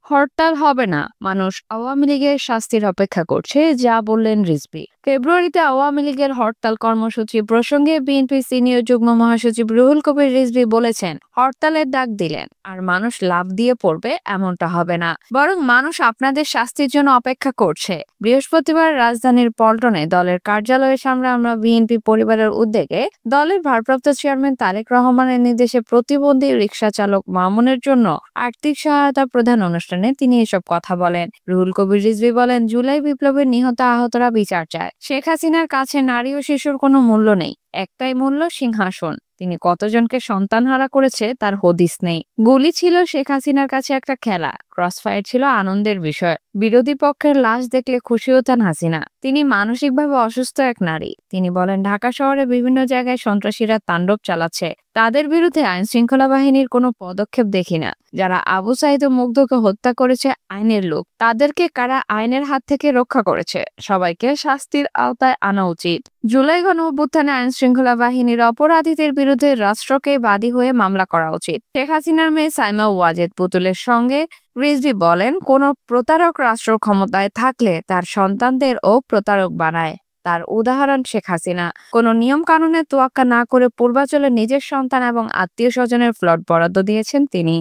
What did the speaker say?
হরতাল হবে না, মানুষ আওয়ামী লীগের শাস্তির অপেক্ষা করছে, যা বললেন রিজভী। ফেব্রুয়ারিতে আওয়ামী লীগের হরতাল কর্মসূচি প্রসঙ্গে বিএনপি সিনিয়র যুগ্ম মহাসচিব রুহুল কবির রিজভী বলেছেন, হরতালের ডাক দিলেন আর মানুষ লাফ দিয়ে পড়বে এমনটা হবে না, বরং মানুষ আপনাদের শাস্তির জন্য অপেক্ষা করছে। বৃহস্পতিবার রাজধানীর পল্টনে দলের কার্যালয়ের সামনে আমরা বিএনপি পরিবারের উদ্যোগে দলের ভারপ্রাপ্ত চেয়ারম্যান তারেক রহমানের নির্দেশে প্রতিবন্ধী রিকশা চালক মামুনের জন্য আর্থিক সহায়তা প্রদান অনুষ্ঠানে তিনি এসব কথা বলেন। রুহুল কবির রিজভী বলেন, জুলাই বিপ্লবের নিহত আহতরা বিচার চায়। শেখ হাসিনার কাছে নারী ও শিশুর কোনো মূল্য নেই, একটাই মূল্য সিংহাসন। তিনি কতজনকে সন্তানহারা করেছে তার হদিস নেই। গুলি ছিল শেখ হাসিনার কাছে একটা খেলা, ক্রসফায়ার ছিল আনন্দের বিষয়। বিরোধী পক্ষের লাশ দেখলে খুশি হতেন হাসিনা। তিনি মানসিকভাবে অসুস্থ এক নারী। তিনি বলেন, ঢাকা শহরে বিভিন্ন জায়গায় সন্ত্রাসীরা তাণ্ডব চালাচ্ছে, তাদের বিরুদ্ধে আইন শৃঙ্খলা বাহিনীর কোনো পদক্ষেপ দেখি না। যারা আবু সাইদ ও মুগ্ধকে হত্যা করেছে আইনের লোক, তাদেরকে কারা আইনের হাত থেকে রক্ষা করেছে, সবাইকে শাস্তির আওতায় আনা উচিত। জুলাই গণঅভ্যুত্থানে আইন শৃঙ্খলা বাহিনীর অপরাধীদের বিরুদ্ধে রাষ্ট্রকে বাদী হয়ে মামলা করা উচিত। শেখ হাসিনার মেয়ে সাইমা ওয়াজেদ পুতুলের সঙ্গে রিজভী বলেন, কোন প্রতারক রাষ্ট্র ক্ষমতায় থাকলে তার সন্তানদেরও প্রতারক বানায়। তার উদাহরণ শেখ হাসিনা। কোন নিয়ম কানুনের তোয়াক্কা না করে পূর্বাচলে নিজের সন্তান এবং আত্মীয় স্বজনের প্লট বরাদ্দ দিয়েছেন তিনি।